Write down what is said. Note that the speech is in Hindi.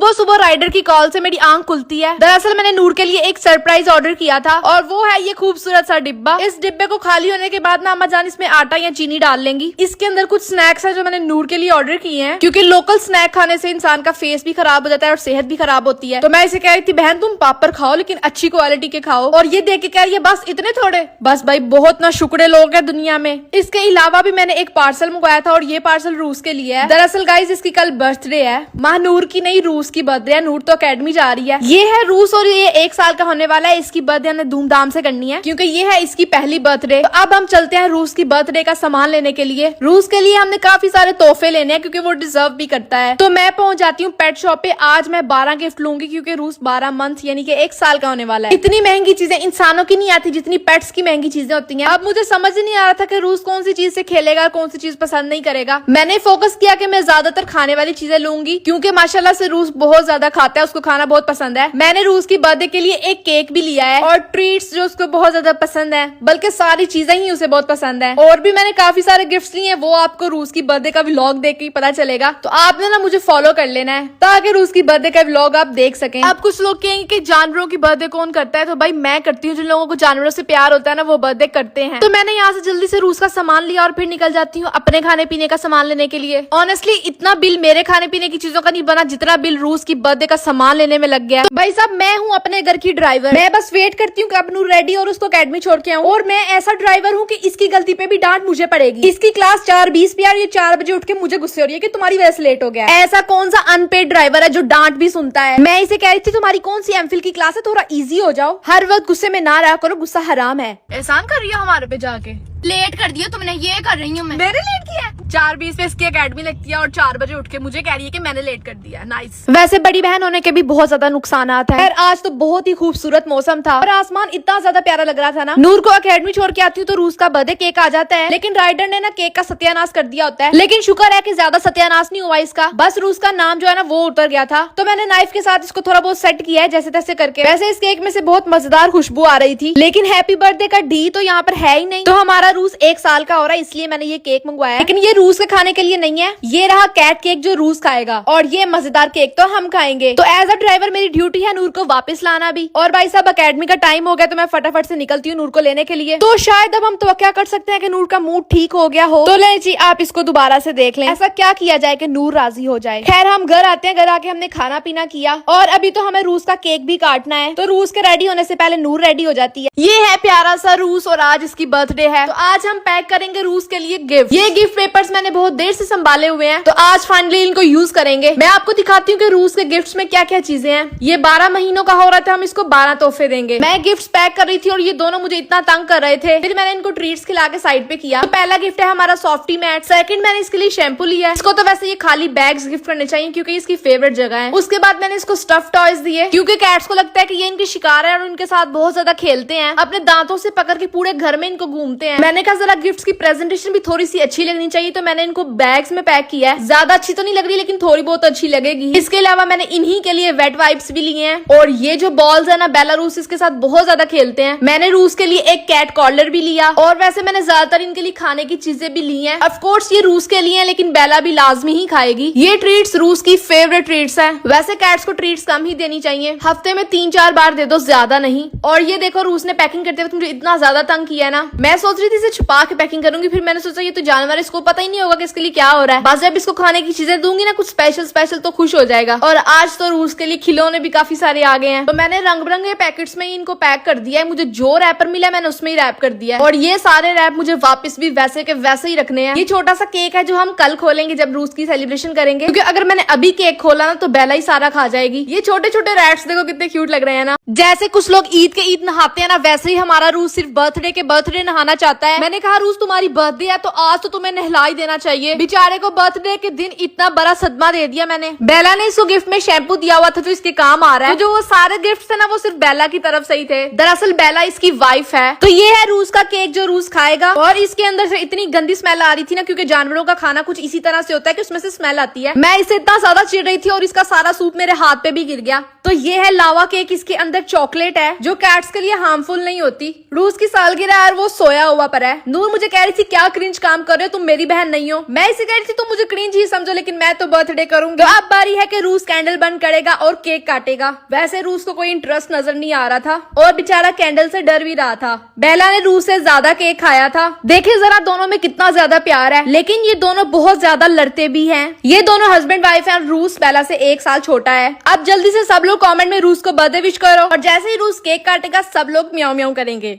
सुबह सुबह राइडर की कॉल से मेरी आंख खुलती है। दरअसल मैंने नूर के लिए एक सरप्राइज ऑर्डर किया था और वो है ये खूबसूरत सा डिब्बा। इस डिब्बे को खाली होने के बाद ना अम्मा जान इसमें आटा या चीनी डाल लेंगी। इसके अंदर कुछ स्नैक्स है जो मैंने नूर के लिए ऑर्डर किए हैं, क्योंकि लोकल स्नैक खाने से इंसान का फेस भी खराब हो जाता है और सेहत भी खराब होती है। तो मैं इसे कह रही थी बहन तुम पापड़ खाओ लेकिन अच्छी क्वालिटी के खाओ, और ये देख के कह रही है बस इतने थोड़े। बस भाई बहुत ना शुक्रे लोग हैं दुनिया में। इसके अलावा भी मैंने एक पार्सल मंगवाया था और ये पार्सल रूस के लिए है। दरअसल गाइज इसकी कल बर्थडे है, माँ नूर की नहीं रूस की बर्थडे है। नूर तो अकेडमी जा रही है। ये है रूस और ये 1 साल का होने वाला है। इसकी बर्थडे हमने धूमधाम से करनी है क्योंकि ये है इसकी पहली बर्थडे। तो अब हम चलते हैं रूस की बर्थडे का सामान लेने के लिए। रूस के लिए हमने काफी सारे तोहफे लेने हैं क्योंकि वो डिजर्व भी करता है। तो मैं पहुंच जाती हूँ पेट शॉप पे। आज मैं 12 गिफ्ट लूंगी क्योंकि रूस 12 मंथ यानी कि 1 साल का होने वाला है। इतनी महंगी चीजें इंसानों की नहीं आती जितनी पेट्स की महंगी चीजें होती हैं। अब मुझे समझ नहीं आ रहा था कि रूस कौन सी चीज से खेलेगा और कौन सी चीज पसंद नहीं करेगा। मैंने फोकस किया कि मैं ज्यादातर खाने वाली चीजें लूंगी क्योंकि माशाल्लाह से रूस बहुत ज्यादा खाता है, उसको खाना बहुत पसंद है। मैंने रूस की बर्थडे के लिए एक केक भी लिया है और ट्रीट्स जो उसको बहुत ज्यादा पसंद है, बल्कि सारी चीजें ही उसे बहुत पसंद है। और भी मैंने काफी सारे गिफ्ट्स लिए हैं, वो आपको रूस की बर्थडे का व्लॉग देख के पता चलेगा। तो आपने ना मुझे फॉलो कर लेना है ताकि रूस की बर्थडे का व्लॉग आप देख सकें। अब कुछ लोग कहेंगे कि जानवरों की बर्थडे कौन करता है, तो भाई मैं करती हूँ। जिन लोगों को जानवरों से प्यार होता है ना वो बर्थडे करते हैं। तो मैंने यहाँ से जल्दी से रूस का सामान लिया और फिर निकल जाती हूँ अपने खाने पीने का सामान लेने के लिए। ऑनेस्टली इतना बिल मेरे खाने पीने की चीजों का नहीं बना जितना बिल रूस की बर्थडे का सामान लेने में लग गया। तो भाई साहब मैं हूँ अपने घर की ड्राइवर, मैं बस वेट करती हूँ कि अब नूर रेडी और उसको अकेडमी छोड़ के आऊँ। और मैं ऐसा ड्राइवर हूँ कि इसकी गलती पे भी डांट मुझे पड़ेगी। इसकी क्लास 4:20 पे आ रही है, 4 बजे उठ के मुझे गुस्से हो रही है कि तुम्हारी वजह से लेट हो गया। ऐसा कौन सा अनपेड ड्राइवर है जो डांट भी सुनता है। मैं इसे कह रही थी तुम्हारी कौन सी एमफिल की क्लास है, थोड़ा इजी हो जाओ, हर वक्त गुस्से में ना रहा करो, गुस्सा हराम है। एहसान कर रही हो हमारे पे जाके, लेट कर दिया तुमने। ये कर रही हूँ मैं। मेरे लेट किया 4:20 पे इसकी अकेडमी लगती है और 4 बजे उठ के मुझे कह रही है कि मैंने लेट कर दिया। नाइस। वैसे बड़ी बहन होने के भी बहुत ज्यादा नुकसान है। खैर आज तो बहुत ही खूबसूरत मौसम था और आसमान इतना ज्यादा प्यारा लग रहा था ना। नूर को अकेडमी छोड़ के आती हूँ तो रूस का बर्थडे केक आ जाता है, लेकिन राइडर ने ना केक का सत्यानाश कर दिया होता है। लेकिन शुक्र है कि ज्यादा सत्यानाश नहीं हुआ इसका, बस रूस का नाम जो है ना वो उतर गया था। तो मैंने नाइफ के साथ इसको थोड़ा बहुत सेट किया है जैसे तैसे करके। वैसे इस केक में से बहुत मजेदार खुशबू आ रही थी, लेकिन हैप्पी बर्थडे का डी तो यहाँ पर है ही नहीं। तो हमारा रूस 1 साल का हो रहा है इसलिए मैंने ये केक मंगवाया, लेकिन ये रूस के खाने के लिए नहीं है। ये रहा कैट केक जो रूस खाएगा और ये मजेदार केक तो हम खाएंगे। तो एज अ ड्राइवर मेरी ड्यूटी है नूर को वापस लाना भी। और भाई साहब अकेडमी का टाइम हो गया तो मैं फटाफट से निकलती हूँ नूर को लेने के लिए। तो शायद अब हम तो क्या कर सकते हैं कि नूर का मूड ठीक हो गया हो। तो ले जी आप इसको दोबारा से देख लें, ऐसा क्या किया जाए कि नूर राजी हो जाए। खैर हम घर आते हैं, घर आके हमने खाना पीना किया और अभी तो हमें रूस का केक भी काटना है। तो रूस के रेडी होने से पहले नूर रेडी हो जाती है। ये है प्यारा सा रूस और आज इसकी बर्थडे है। तो आज हम पैक करेंगे रूस के लिए गिफ्ट। ये गिफ्ट पेपर्स मैंने बहुत देर से संभाले हुए हैं, तो आज फाइनली इनको यूज करेंगे। मैं आपको दिखाती हूँ कि रूस के गिफ्ट्स में क्या क्या चीजें हैं। ये 12 महीनों का हो रहा था, हम इसको 12 तोहफे देंगे। मैं गिफ्ट्स पैक कर रही थी और ये दोनों मुझे इतना तंग कर रहे थे, फिर मैंने इनको ट्रीट्स खिला के साइड पे किया। तो पहला गिफ्ट है हमारा सॉफ्टी मैट। सेकंड मैंने इसके लिए शैम्पू लिया है। इसको तो वैसे ये खाली बैग्स गिफ्ट करने चाहिए क्योंकि इसकी फेवरेट जगह है। उसके बाद मैंने इसको स्टफ टॉयज दिए क्योंकि कैट्स को लगता है कि ये इनके शिकार है और उनके साथ बहुत ज्यादा खेलते हैं, अपने दांतों से पकड़ के पूरे घर में इनको घूमते हैं। मैंने कहा जरा गिफ्ट्स की प्रेजेंटेशन भी थोड़ी सी अच्छी लगनी चाहिए, तो मैंने इनको बैग्स में पैक किया है। ज्यादा अच्छी तो नहीं लग रही लेकिन थोड़ी बहुत अच्छी लगेगी। इसके अलावा मैंने इन्हीं के लिए वेट वाइप्स भी लिए हैं और ये जो बॉल्स है ना बेलारूस इसके साथ बहुत ज्यादा खेलते हैं। मैंने रूस के लिए एक कैट कॉलर भी लिया और वैसे मैंने ज्यादातर इनके लिए खाने की चीजें भी ली हैं। ऑफ कोर्स ये रूस के लिए है लेकिन बेला भी लाजमी ही खाएगी। ये ट्रीट्स रूस की फेवरेट ट्रीट्स हैं। वैसे कैट्स को ट्रीट्स कम ही देनी चाहिए, हफ्ते में 3-4 बार दे दो, ज्यादा नहीं। और ये देखो रूस ने पैकिंग करते वक्त मुझे इतना ज्यादा तंग किया है ना, मैं सोच रही थी इसे छुपा के पैकिंग करूंगी, फिर मैंने सोचा ये तो जानवर है, इसको पता ही नहीं होगा कि इसके लिए क्या हो रहा है। बस जब इसको खाने की चीजें दूंगी ना कुछ स्पेशल तो खुश हो जाएगा। और आज तो रूस के लिए खिलौने भी काफी सारे आ गए हैं, तो मैंने रंग बिरंगे पैकेट्स में ही इनको पैक कर दिया है। मुझे जो रैपर मिला मैंने उसमें ही रैप कर दिया है और ये सारे रैप मुझे वापस भी वैसे के वैसे ही रखने हैं। ये छोटा सा केक है जो हम कल खोलेंगे जब रूस की सेलिब्रेशन करेंगे, क्योंकि अगर मैंने अभी केक खोला ना तो बेला ही सारा खा जाएगी। ये छोटे छोटे रैट्स देखो कितने क्यूट लग रहे हैं ना। जैसे कुछ लोग ईद के ईद नहाते हैं ना, वैसे ही हमारा रूस सिर्फ बर्थडे के बर्थडे नहाना चाहता है। मैंने कहा रूस तुम्हारी बर्थडे है तो आज तो तुम्हें नहला ही देना चाहिए। बेचारे को बर्थडे के दिन इतना बड़ा सदमा दे दिया मैंने। बेला ने इसको गिफ्ट में शैम्पू दिया हुआ था जो इसके काम आ रहा है। तो जो वो सारे गिफ्ट थे ना वो सिर्फ बेला की तरफ से ही थे। दरअसल बेला इसकी वाइफ है। तो ये है रूस का केक जो रूस खाएगा। और इसके अंदर से इतनी गंदी स्मेल आ रही थी ना, क्योंकि जानवरों का खाना कुछ इसी तरह से होता है कि उसमें से स्मेल आती है। मैं इसे इतना ज्यादा चिढ़ रही थी और इसका सारा सूप मेरे हाथ पे भी गिर गया। तो ये है लावा केक, इसके अंदर चॉकलेट है जो कैट्स के लिए हार्मफुल नहीं होती। रूस की सालगिरह है और वो सोया हुआ पर है। नूर मुझे कह रही थी क्या क्रिंज काम कर रहे हो, तुम मेरी बहन नहीं हो। मैं इसे कह रही थी तुम मुझे क्रिंज ही समझो, लेकिन मैं तो बर्थडे करूंगी। तो अब बारी है कि रूस कैंडल बंद करेगा और केक काटेगा। वैसे रूस को कोई इंटरेस्ट नजर नहीं आ रहा था और बेचारा कैंडल से डर भी रहा था। बेला ने रूस से ज्यादा केक खाया था। देखिए जरा दोनों में कितना ज्यादा प्यार है, लेकिन ये दोनों बहुत ज्यादा लड़ते भी हैं। ये दोनों हस्बैंड वाइफ हैं। रूस बेला से 1 साल छोटा है। अब जल्दी से सब लोग कमेंट में रूस को बर्थडे विश करो और जैसे ही रूस केक काटेगा सब लोग म्याऊं म्याऊं करेंगे।